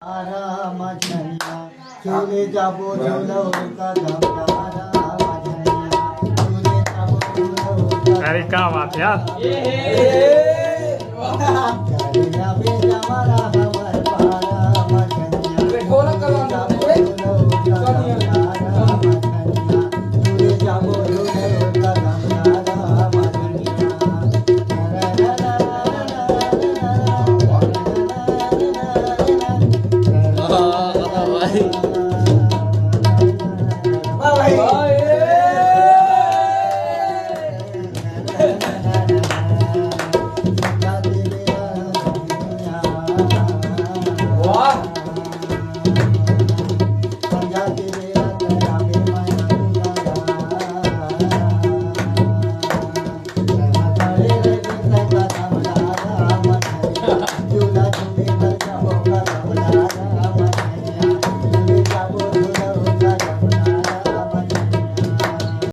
राम झंडा चले जाबो झुलो का गमदारा झंडा चले जाबो झुलो अरे क्या बात यार। का बेटा मारा हमर